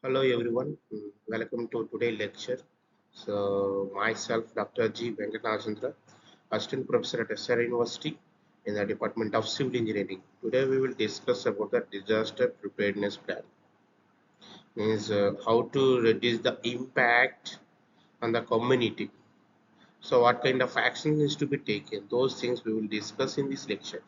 Hello everyone, welcome to today's lecture. So myself, Dr. G. Venkatanachandra, Assistant Professor at SR University in the Department of Civil Engineering. Today we will discuss about the disaster preparedness plan. Means how to reduce the impact on the community. So what kind of action needs to be taken? Those things we will discuss in this lecture.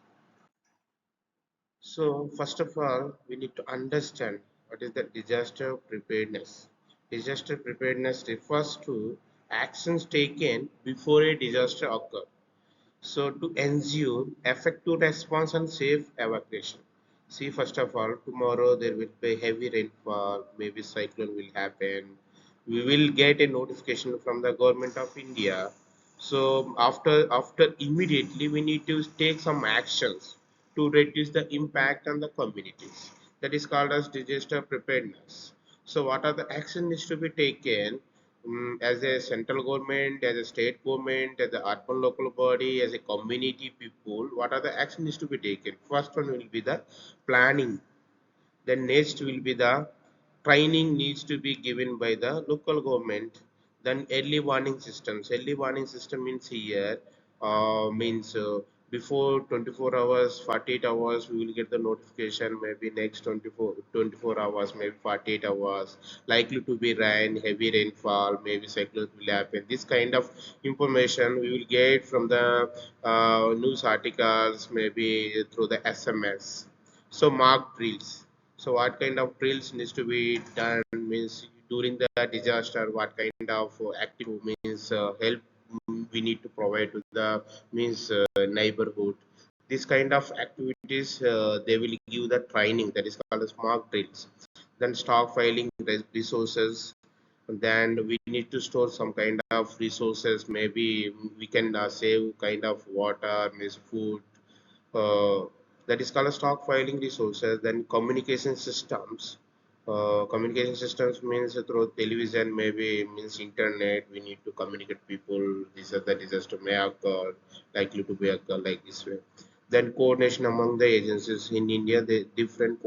So, first of all, we need to understand what is the disaster preparedness. Disaster preparedness refers to actions taken before a disaster occurs. So, to ensure effective response and safe evacuation. See, first of all, tomorrow there will be heavy rainfall, maybe cyclone will happen. We will get a notification from the government of India. So after immediately we need to take some actions to reduce the impact on the communities. That is called as disaster preparedness. So what are the actions needs to be taken as a central government, as a state government, as a urban local body, as a community people? What are the actions needs to be taken? First one will be the planning. Then next will be the training needs to be given by the local government. Then early warning systems. Early warning system means here means before 24 hours, 48 hours, we will get the notification. Maybe next 24 hours, maybe 48 hours, likely to be rain, heavy rainfall, maybe cyclones will happen. This kind of information we will get from the news articles, maybe through the SMS. So mock drills. So what kind of drills needs to be done means during the disaster, what kind of active means help we need to provide to the means neighborhood. This kind of activities they will give the training, that is called as mock drills. Then stockpiling resources. Then we need to store some kind of resources. Maybe we can save kind of water, means food, uh, that is called stockpiling resources. Then communication systems. Communication systems means through television, maybe means internet. We need to communicate people. This is the disaster may occur, likely to be occur like this way. Then coordination among the agencies in India. The different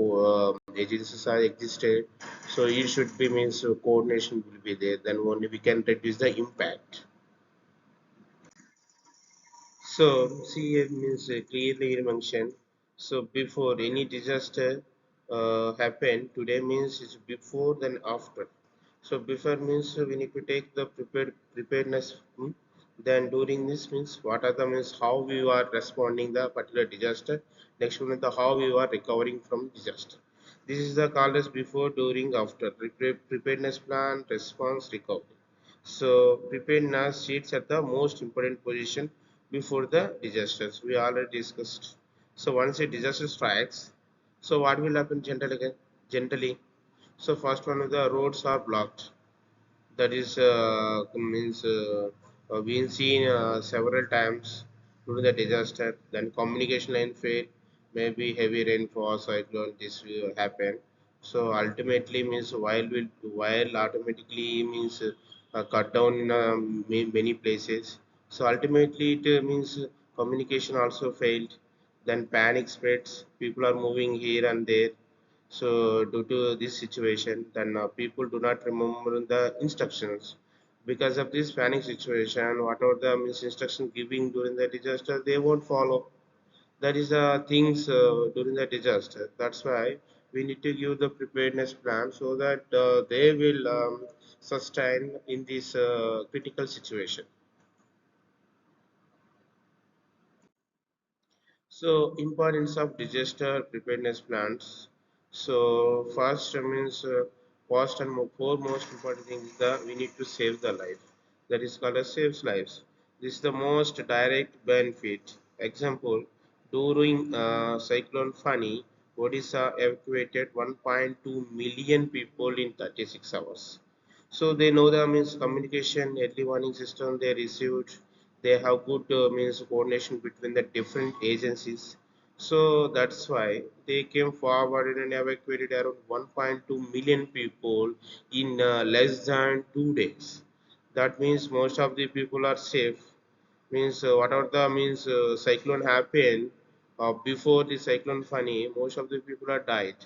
agencies are existed, so it should be means coordination will be there. Then only we can reduce the impact. So, see, it means clearly mentioned. So, before any disaster happen, today means it's before then after. So, before means we need to take the preparedness. Then during this means what are the means how we are responding the particular disaster. Next one is the how we are recovering from disaster. This is the called as before, during, after. Preparedness plan, response, recovery. So preparedness sits at the most important position before the disasters. We already discussed. So once a disaster strikes, so what will happen generally? Generally, so first one of the roads are blocked. That is means been seen several times during the disaster. Then communication line fail, maybe heavy rainfall, cyclone. This will happen. So ultimately means while automatically means cut down in many places. So ultimately it means communication also failed. Then panic spreads. People are moving here and there. So due to this situation, then people do not remember the instructions. Because of this panic situation, whatever the means instruction giving during the disaster, they won't follow. That is the things during the disaster. That's why we need to give the preparedness plan so that they will sustain in this critical situation. So importance of disaster preparedness plans. So first means first and foremost important thing is that we need to save the life. That is called as saves lives. This is the most direct benefit. Example: during Cyclone Fani, Odisha evacuated 1.2 million people in 36 hours. So they know the means communication early warning system they received. They have good means coordination between the different agencies. So that's why they came forward and evacuated around 1.2 million people in less than 2 days. That means most of the people are safe. Means whatever the means cyclone happened before the cyclone Fani, most of the people are died.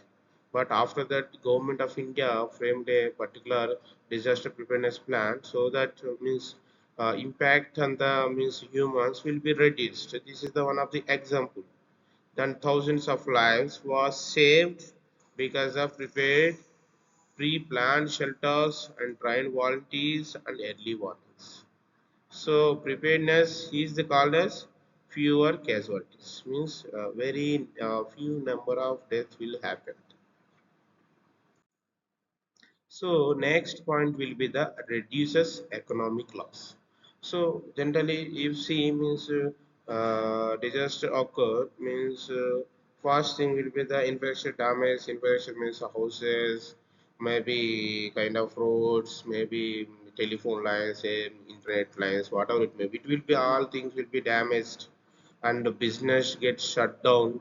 But after that, government of India framed a particular disaster preparedness plan, so that means impact on the means humans will be reduced. This is the one of the example. Then thousands of lives was saved because of prepared pre-planned shelters and trained volunteers and early warnings. So preparedness is the called as fewer casualties, means very few number of deaths will happen. So next point will be the reduces economic loss. So generally, if see means disaster occur means first thing will be the infrastructure damage. Infrastructure means houses, maybe kind of roads, maybe telephone lines, internet lines, whatever it may be. It will be all things will be damaged, and the business gets shut down.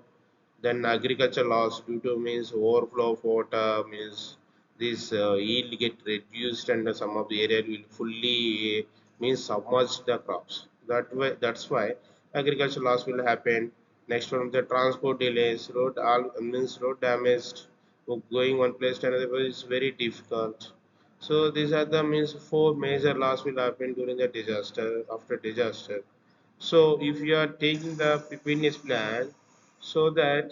Then agriculture loss due to means overflow of water means this yield get reduced, and some of the area will fully means submerge the crops. That's why agriculture loss will happen. Next one, the transport delays, road all means road damaged. Going one place to another place is very difficult. So these are the means four major loss will happen during the disaster after disaster. So if you are taking the preparedness plan, so that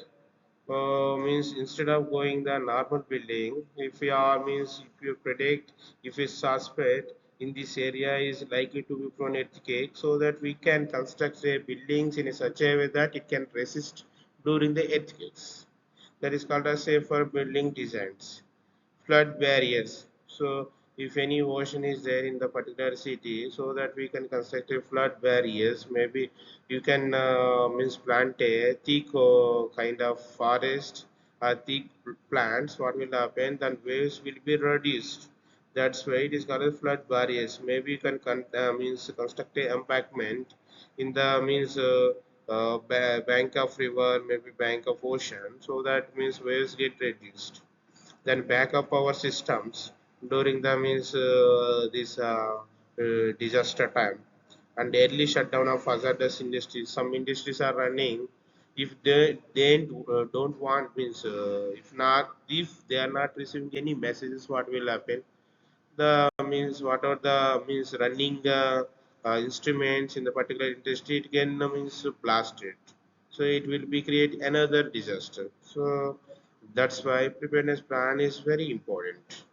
means instead of going the normal building, if you are means if you predict, if you suspect in this area is likely to be prone earthquake, so that we can construct a buildings in a such a way that it can resist during the earthquakes. That is called as safer building designs. Flood barriers. So if any ocean is there in the particular city, so that we can construct a flood barriers, maybe you can means plant a thick kind of forest or thick plants. What will happen? Then waves will be reduced. That's why it is called as flood barriers. Maybe you can means construct a embankment in the means bank of river, maybe bank of ocean, so that means waves get reduced. Then backup our systems during the means this disaster time, and early shutdown of hazardous industries. Some industries are running. If they don't want means if they are not receiving any messages, what will happen? The means what are the means running instruments in the particular industry, it can means blast it, so it will be create another disaster. So that's why preparedness plan is very important.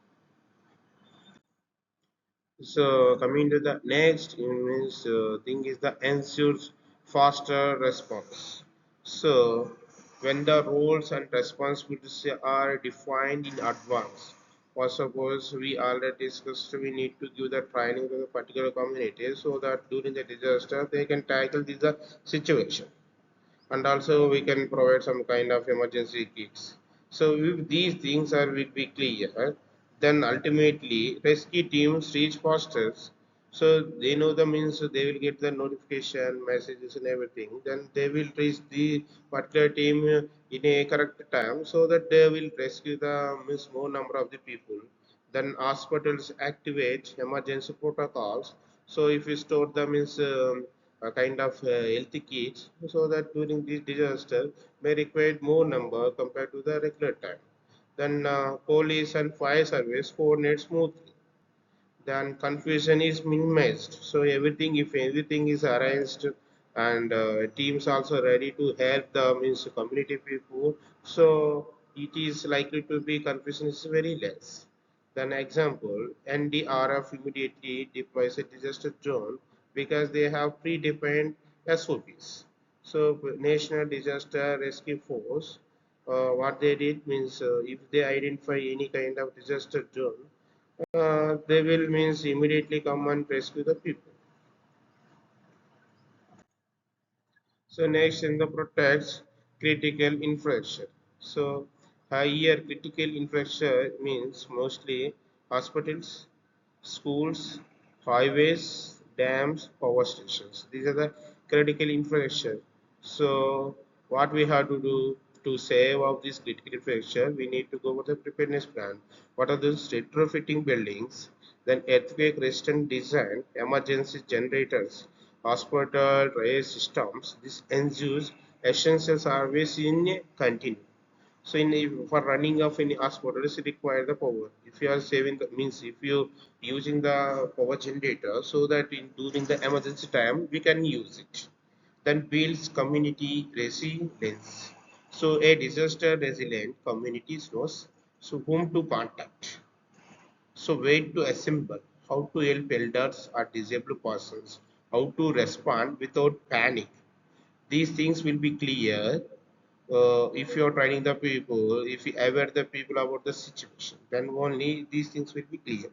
So coming to the next means thing is the ensures faster response. So when the roles and responsibilities are defined in advance, for suppose we already discussed, we need to give the training to the particular community so that during the disaster they can tackle this situation, and also we can provide some kind of emergency kits. So if these things are will be clear, then ultimately rescue teams reach faster. So they know the means they will get the notification messages and everything. Then they will reach the particular team in a correct time, so that they will rescue the means more number of the people. Then hospitals activate emergency protocols. So if you store them means a kind of healthy kits, so that during this disaster may require more number compared to the regular time. Then police and fire service coordinate smoothly, then confusion is minimized. So everything, if everything is arranged, and teams also ready to help the means community people, so it is likely to be confusion is very less. Then example, NDRF immediately deploys a disaster zone because they have predefined SOPs. So National Disaster Rescue Force, what they did means if they identify any kind of disaster zone, they will means immediately come and rescue the people. So next in the protects critical infrastructure. So higher critical infrastructure means mostly hospitals, schools, highways, dams, power stations. These are the critical infrastructure. So what we have to do to save of this critical infrastructure, we need to go with the preparedness plan. What are those retrofitting buildings? Then earthquake resistant design, emergency generators, hospital rail systems. This ensures essential service in a continue. So for running of any hospitals, it require the power. If you are saving the means, if you using the power generator, so that in during the emergency time we can use it. Then builds community resilience. So a disaster resilient community knows so whom to contact. So where to assemble, how to help elders or disabled persons, how to respond without panic. These things will be clear if you are training the people, if you aware the people about the situation, then only these things will be clear.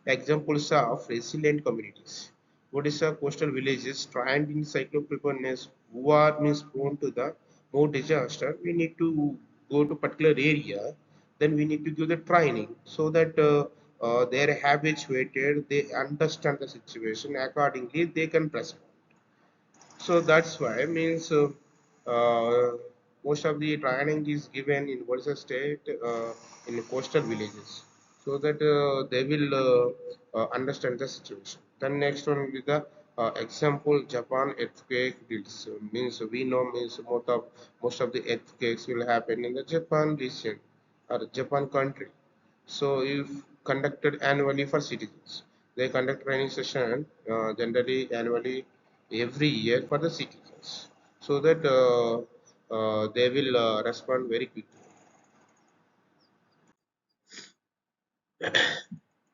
Examples of resilient communities. Odisha coastal villages trained in cyclone preparedness who are means prone to the more disaster. We need to go to particular area, then we need to give the training so that they are habituated, they understand the situation accordingly, they can respond. So that's why means most of the training is given in Odisha state in coastal villages, so that they will understand the situation. Then next one will be the example Japan earthquake deals. Means we know means most of the earthquakes will happen in the Japan region or Japan country. So if conducted annually for citizens, they conduct training session generally annually every year for the citizens, so that they will respond very quickly.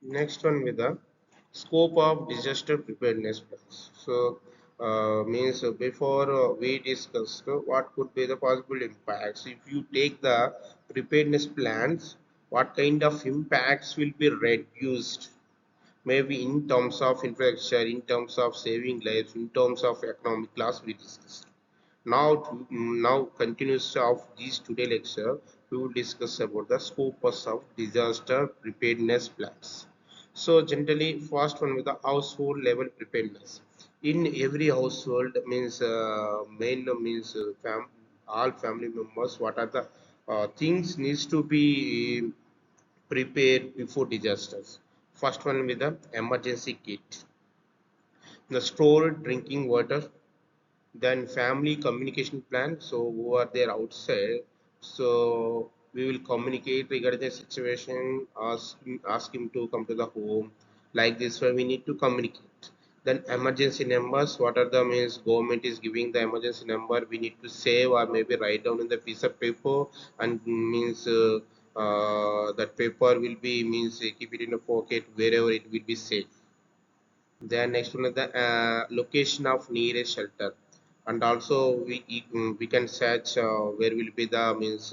Next one with the scope of disaster preparedness plans. So means before we discussed what could be the possible impacts. If you take the preparedness plans, what kind of impacts will be reduced, maybe in terms of infrastructure, in terms of saving lives, in terms of economic loss we discussed. Now continuous of this today lecture, we will discuss about the scope of disaster preparedness plans. So generally, first one with the household level preparedness. In every household means main means all family members. What are the things needs to be prepared before disasters? First one with the emergency kit, the stored drinking water, then family communication plan. So who are there outside, so we will communicate regarding the situation, ask him to come to the home, like this way we need to communicate. Then emergency numbers, what are the means government is giving the emergency number, we need to save or maybe write down in the piece of paper, and means that paper will be means keep it in a pocket wherever it will be safe. Then next one is the location of nearest shelter, and also we can search where will be the means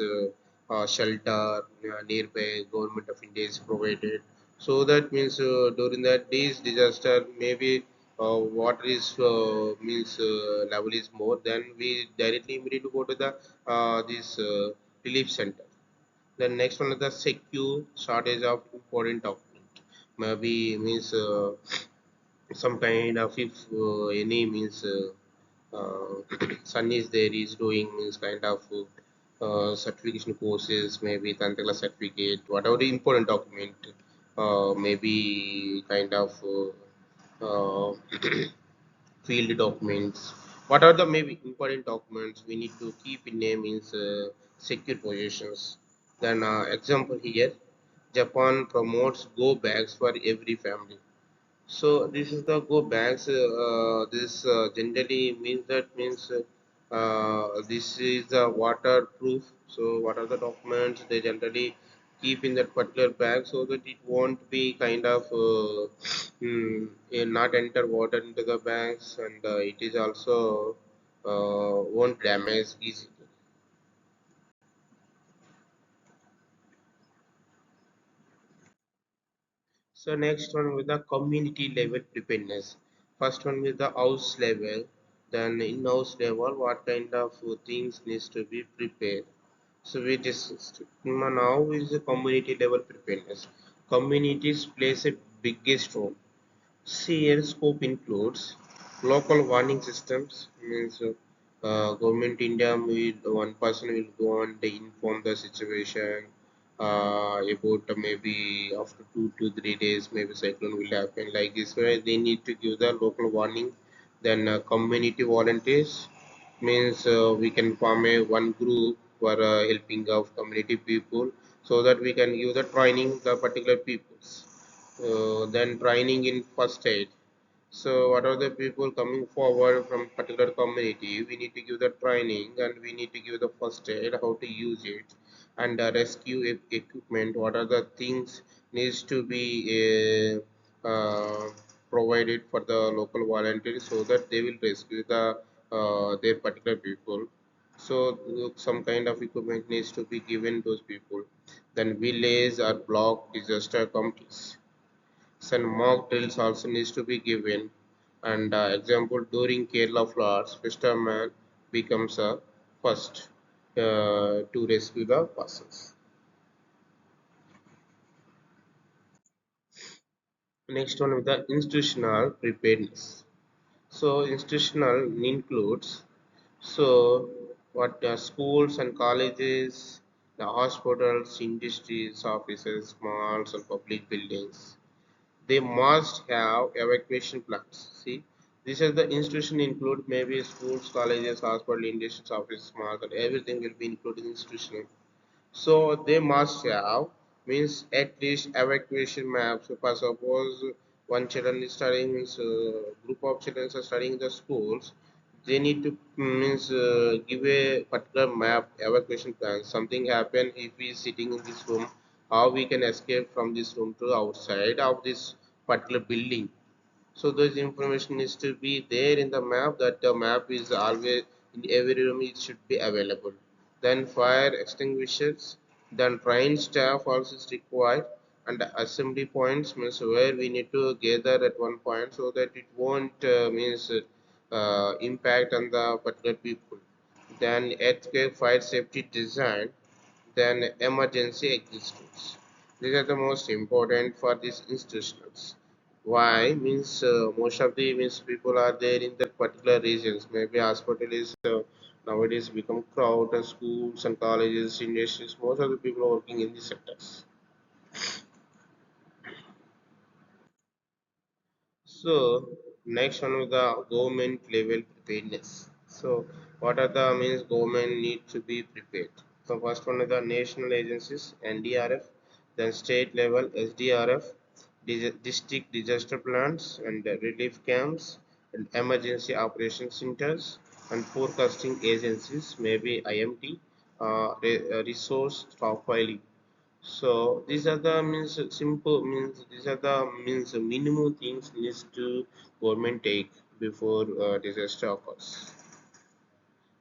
shelter nearby government of India is provided. So that means during that days disaster, maybe water is means level is more, then we directly need to go to the this relief center. Then next one is the secure shortage of important document, maybe means some kind of if any means son is there is doing means kind of certification courses, maybe Tantala certificate, whatever the important document, maybe kind of uh, field documents, what are the maybe important documents we need to keep in name means secure positions. Then example here, Japan promotes go bags for every family. So this is the go bags. This generally means that means this is the waterproof. So what are the documents they generally keep in that particular bag so that it won't be kind of not enter water into the bags, and it is also won't damage easily. So next one with the community level preparedness. First one with the house level. Then in house level, what kind of things needs to be prepared. So we discussed. Now is the community level preparedness. Communities plays a biggest role. CL scope includes local warning systems, means government India will one person will go and they inform the situation about maybe after 2 to 3 days maybe cyclone will happen, like this way they need to give the local warning. Then community volunteers means we can form a one group for helping of community people, so that we can give the training the particular peoples. Then training in first aid. So what are the people coming forward from particular community? We need to give the training and we need to give the first aid, how to use it, and rescue equipment. What are the things needs to be provided for the local volunteers so that they will rescue their particular people. So some kind of equipment needs to be given those people. Then village or block disaster committees. Some mock drills also needs to be given. And example, during Kerala floods, fisherman becomes a first to rescue the persons. Next one is the institutional preparedness. So institutional includes, so what schools and colleges, the hospitals, industries, offices, malls, and public buildings. They must have evacuation plans. See, these are the institution include maybe schools, colleges, hospital, industries, offices, malls, and everything will be included in institution. So they must have means at least evacuation maps. Because suppose one children is studying means group of children are studying in the schools, they need to means give a particular map evacuation plan. Something happen if we is sitting in this room, how we can escape from this room to outside of this particular building. So those information needs to be there in the map, that the map is always in every room, it should be available. Then fire extinguishers, then train staff also is required, and assembly points means where we need to gather at one point so that it won't means impact on the particular people. Then earthquake fire safety design, then emergency existence. These are the most important for these institutions. Why means most of the means people are there in that particular regions. Maybe hospital is nowadays become crowd, and schools and colleges, industries. Most of the people are working in these sectors. So next one is the government level preparedness. So what are the means government need to be prepared? So first one is the national agencies NDRF, then state level SDRF, district disaster plans and relief camps and emergency operation centers and forecasting agencies, maybe IMT, resource stockpiling. So these are the means simple means these are the means minimum things needs to government take before disaster occurs.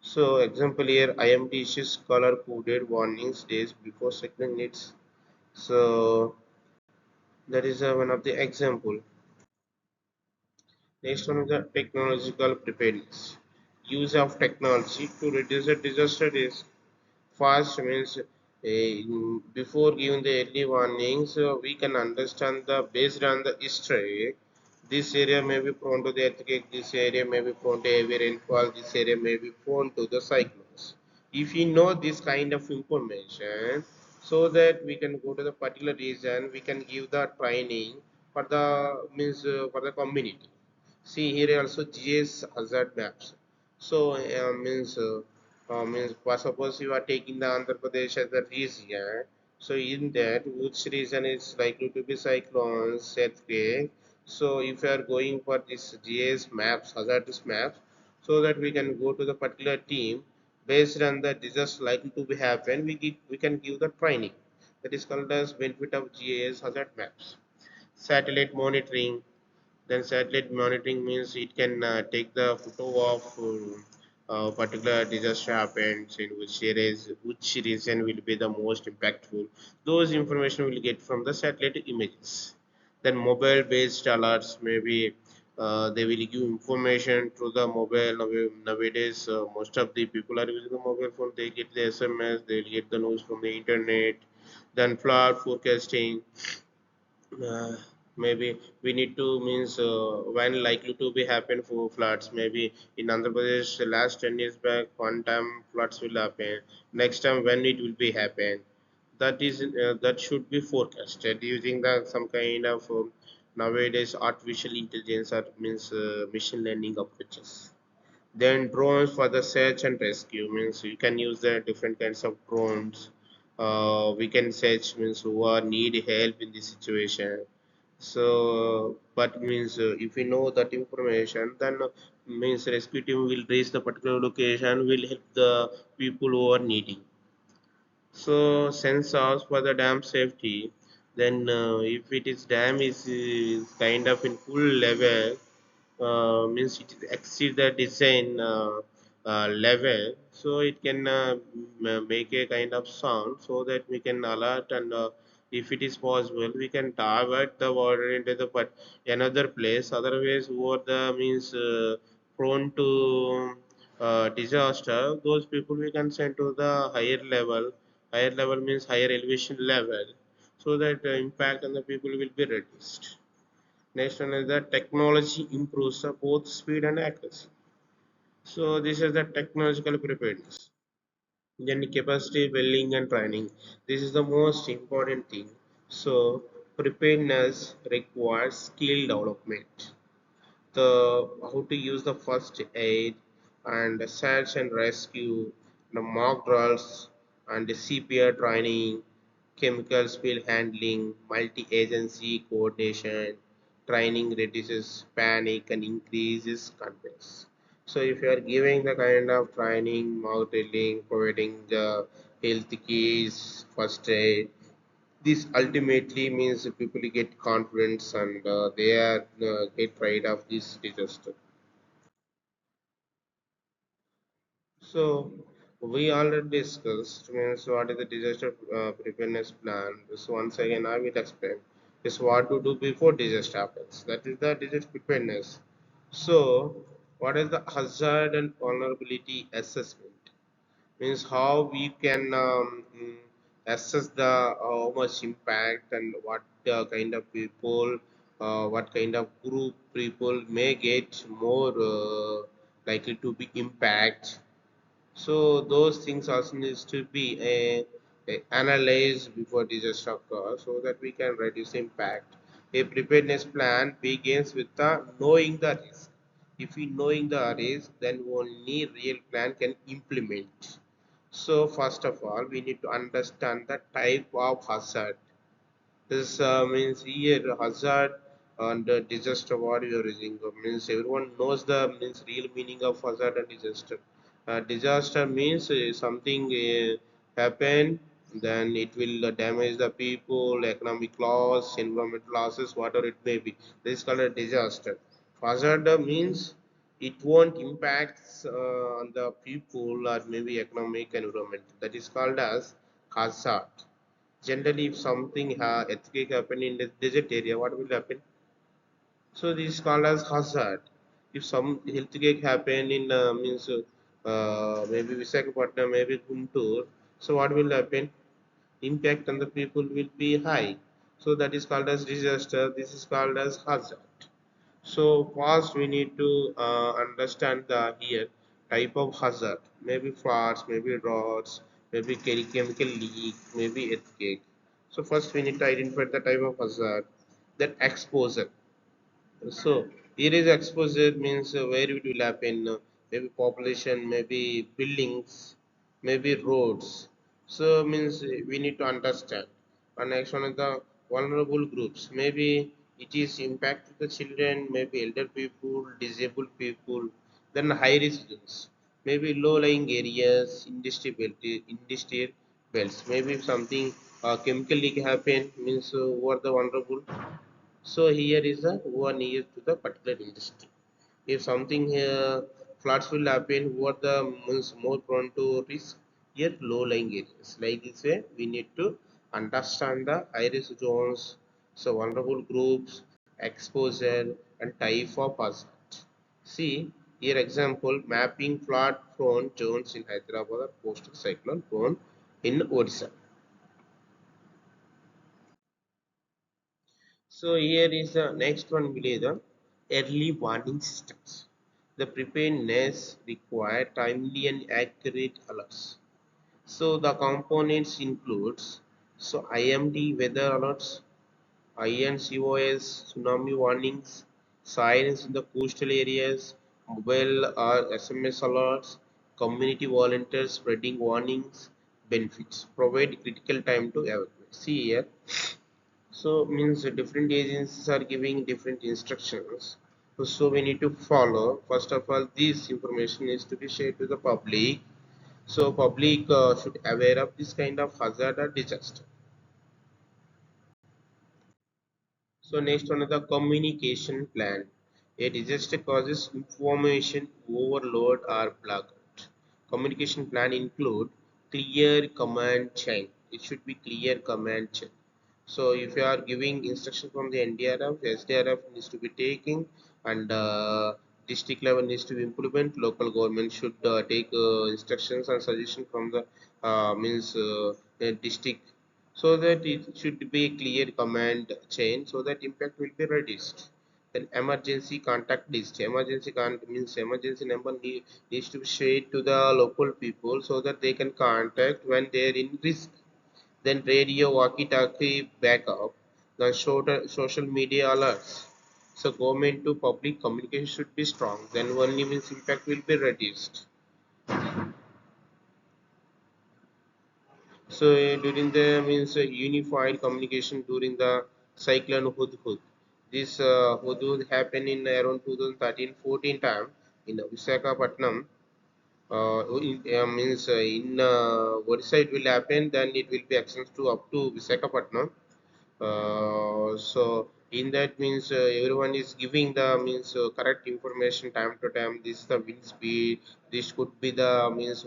So example here, IMD issues color coded warnings days before signal needs. So that is one of the example. Next one is the technological preparedness. Use of technology to reduce the disaster risk. Fast means before giving the early warnings, we can understand the based on the history. This area may be prone to the earthquake. This area may be prone to heavy rainfall. This area may be prone to the cyclones. If we know this kind of information, so that we can go to the particular region, we can give the training for the means for the community. See here also GS hazard maps. So means suppose you are taking the Andhra Pradesh as a region. So in that, which region is likely to be cyclones, earthquake. So if you are going for this GS maps, hazardous maps, so that we can go to the particular team based on the disaster likely to be happen, we can give the training. That is called as benefit of GIS hazard maps. Satellite monitoring, then satellite monitoring means it can take the photo of particular disaster happens in which region will be the most impactful. Those information will get from the satellite images. Then mobile based alerts, maybe they will give information through the mobile. Nowadays, most of the people are using the mobile phone. They get the SMS, they will get the news from the internet. Then flood forecasting, uh, maybe we need to means when likely to be happen for floods. Maybe in Andhra Pradesh the last 10 years back, one time floods will happen. Next time when it will be happen, that is that should be forecasted using the some kind of nowadays artificial intelligence or means machine learning approaches. Then drones for the search and rescue means you can use the different kinds of drones. We can search means who are need help in this situation. So, but means if we know that information, then means rescue team will reach the particular location, will help the people who are needing. So sensors for the dam safety. Then if it is dam is kind of in full level, means it exceed the design level, so it can make a kind of sound so that we can alert, and if it is possible we can divert the water into the but another place. Otherwise who are the means prone to disaster, those people we can send to the higher level. Higher level means higher elevation level, so that impact on the people will be reduced. Next one is that technology improves both speed and accuracy. So this is the technological preparedness. Then capacity building and training. This is the most important thing. So preparedness requires skill development, the how to use the first aid and the search and rescue, the mock drills and the CPR training, chemical spill handling, multi-agency coordination. Training reduces panic and increases confidence. So if you are giving the kind of training, mock drilling, providing the health keys, first aid, this ultimately means people get confidence, and they are get rid of this disaster. So we already discussed means what is the disaster preparedness plan. So once again I will explain. Is what to do before disaster happens. That is the disaster preparedness. So what is the hazard and vulnerability assessment? Means how we can assess the how much impact and what kind of people, what kind of group people may get more likely to be impact. So those things also needs to be analyzed before disaster occurs so that we can reduce impact. A preparedness plan begins with the knowing the risk. If we knowing the risk, then only real plan can implement. So first of all, we need to understand the type of hazard. This means here hazard and disaster what you are using means everyone knows the means real meaning of hazard and disaster. Disaster means something happen, then it will damage the people, economic loss, environmental losses, whatever it may be. This is called a disaster. Hazard means it won't impact on the people or maybe economic environment. That is called as hazard. Generally, if something earthquake happen in the desert area, what will happen? So this is called as hazard. If some earthquake happen in means maybe Visakhapatnam, maybe Guntur, so what will happen? Impact on the people will be high. So that is called as disaster. This is called as hazard. So first we need to understand the here type of hazard. Maybe floods, maybe droughts, maybe chemical leak, maybe earthquake. So first we need to identify the type of hazard. Then exposure. So here is exposure means where it will happen, maybe population, maybe buildings, maybe roads. So means we need to understand. And next one is the vulnerable groups. Maybe it is impact to the children, maybe elder people, disabled people. Then high risk zones, maybe low lying areas, industrial belts. Maybe if something chemical leak happen means who are the vulnerable, so here is the one near to the particular industry. If something floods will happen, who are the means more prone to risk? Here low-lying areas. Like this way, we need to understand the high-risk zones, so vulnerable groups, exposure, and type of hazard. See here example mapping flood-prone zones in Hyderabad or coastal cyclone prone in Odisha. So here is the next one will be the early warning systems. The preparedness require timely and accurate alerts. So the components includes so IMD weather alerts, INCOS tsunami warnings, sirens in the coastal areas, mobile or SMS alerts, community volunteers spreading warnings, benefits, provide critical time to evacuate. See here, so means different agencies are giving different instructions. So we need to follow. First of all, this information is to be shared to the public. So public should aware of this kind of hazard or disaster. So next one is the communication plan. A disaster causes information overload or blackout. Communication plan include clear command chain. It should be clear command chain. So if you are giving instruction from the NDRF, SDRF needs to be taking, and district level needs to be implement. Local government should take instructions and suggestion from the district, so that it should be a clear command chain, so that impact will be reduced. Then emergency contact list. Means emergency number needs to be shared to the local people, so that they can contact when they are in risk. Then radio walkie-talkie backup, the social media alerts. So government to public communication should be strong. Then only means impact will be reduced. So during the means unified communication during the cyclone Hudhud. This Hudhud happened in around 2013-14 time in Visakhapatnam. In Odisha it will happen, then it will be extended to up to Visakhapatnam. So in that means everyone is giving the means correct information time to time. This is the wind speed. This could be the means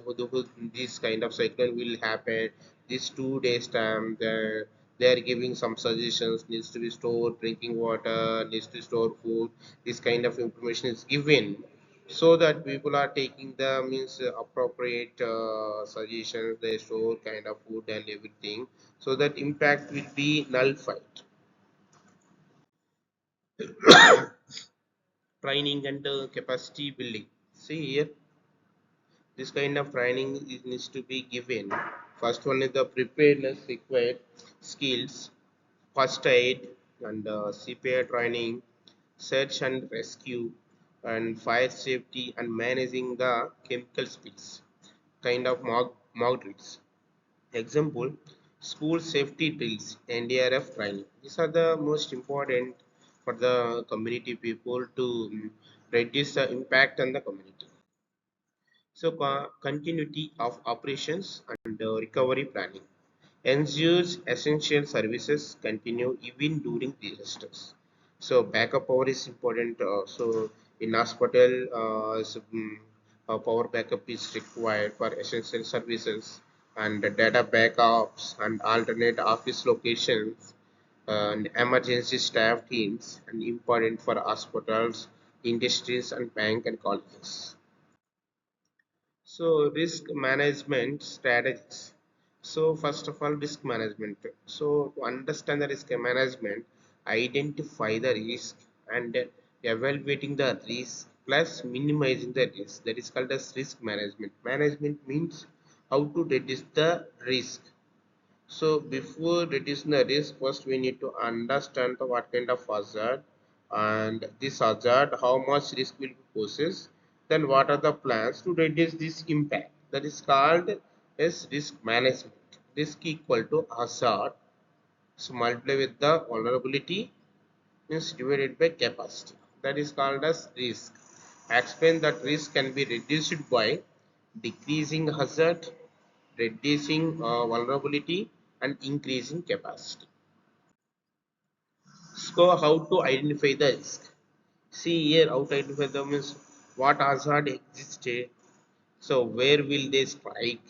this kind of cyclone will happen. This 2 days time. They are giving some suggestions. Needs to be stored drinking water. Needs to store food. This kind of information is given, so that people are taking the means appropriate suggestions. They store kind of food and everything, so that impact will be nullified. Training and capacity building. See here, this kind of training needs to be given. First one is the preparedness required skills, first aid and CPR training, search and rescue, and fire safety and managing the chemical spills. Kind of mock drills. Example, school safety drills, NDRF training. These are the most important for the community people to reduce the impact on the community. So, continuity of operations and recovery planning ensures essential services continue even during disasters. So, backup power is important. So, in hospital, power backup is required for essential services, and the data backups and alternate office locations and emergency staff teams and important for hospitals, industries, and bank and colleges. So risk management strategies. So first of all, risk management. So to understand the risk management, identify the risk and evaluating the risk plus minimizing the risk. That is called as risk management. Management means how to reduce the risk. So before reducing the risk, first we need to understand the what kind of hazard, and this hazard, how much risk will be poses. Then what are the plans to reduce this impact? That is called as risk management. Risk equal to hazard. So multiply with the vulnerability is divided by capacity. That is called as risk. Explain that risk can be reduced by decreasing hazard, reducing vulnerability, and increasing capacity. So how to identify the risk? See here, how to identify the means what hazard exists, so where will they strike,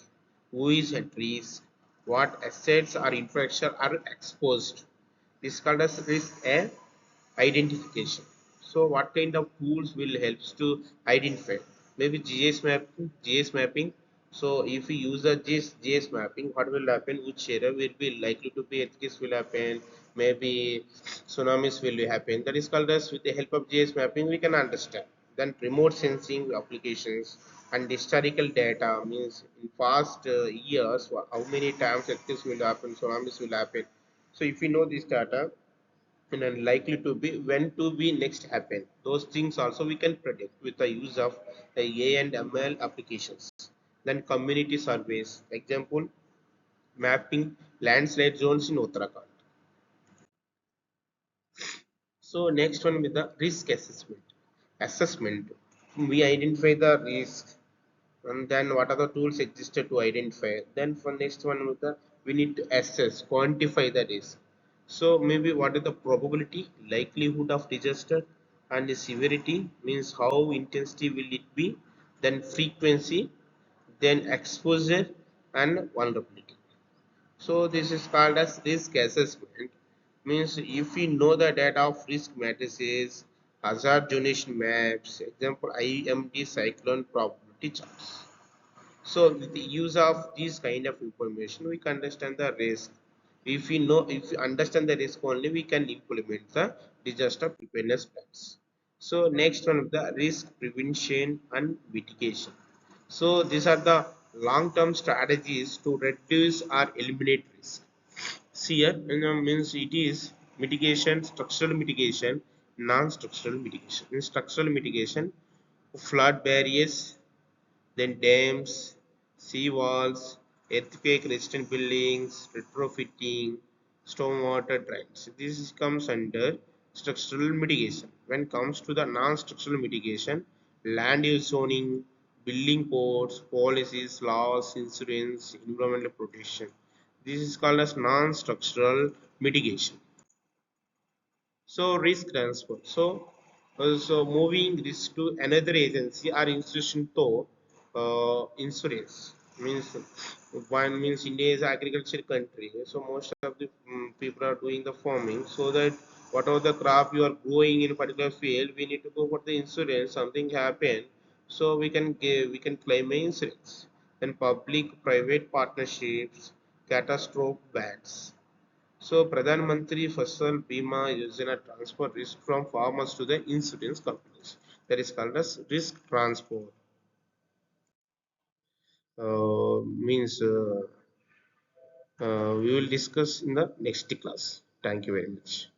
who is at risk, what assets or infrastructure are exposed. This is called as risk and identification. So what kind of tools will helps to identify? Maybe GS mapping. So if we use a GS mapping, what will happen? Which area will be likely to be earthquakes will happen? Maybe tsunamis will happen. That is called as with the help of GS mapping we can understand. Then remote sensing applications and historical data means in past years how many times earthquakes will happen, tsunamis will happen. So if you know this data, and unlikely to be, when to be next happen. Those things also we can predict with the use of the A and ML applications. Then community surveys, example, mapping landslide zones in Uttarakhand. So next one with the risk assessment. Assessment, we identify the risk, and then what are the tools existed to identify. Then for next one with the, we need to assess, quantify the risk. So maybe what is the probability, likelihood of disaster, and the severity means how intensity will it be, then frequency, then exposure, and vulnerability. So this is called as risk assessment. Means if we know the data of risk matrices, hazard donation maps, example IMD cyclone probability charts. So with the use of these kind of information, we can understand the risk. If we understand the risk only, we can implement the disaster preparedness plans. So next one, the risk prevention and mitigation. So these are the long-term strategies to reduce or eliminate risk. See here, means it is mitigation, structural mitigation, non-structural mitigation. In structural mitigation, flood barriers, then dams, sea walls, earthquake resistant buildings, retrofitting, stormwater drains. This comes under structural mitigation. When it comes to the non-structural mitigation, land use zoning, building codes, policies, laws, insurance, environmental protection. This is called as non-structural mitigation. So risk transfer. So moving risk to another agency or institution to insurance means, one means India is agriculture country. So most of the people are doing the farming. So that whatever the crop you are growing in a particular field, we need to go for the insurance. Something happen, so we can claim a insurance. Then public private partnerships, catastrophe bans. So Pradhan Mantri Fasal Bima Yojana transfer risk from farmers to the insurance companies. That is called as risk transfer. Means we will discuss in the next class. Thank you very much.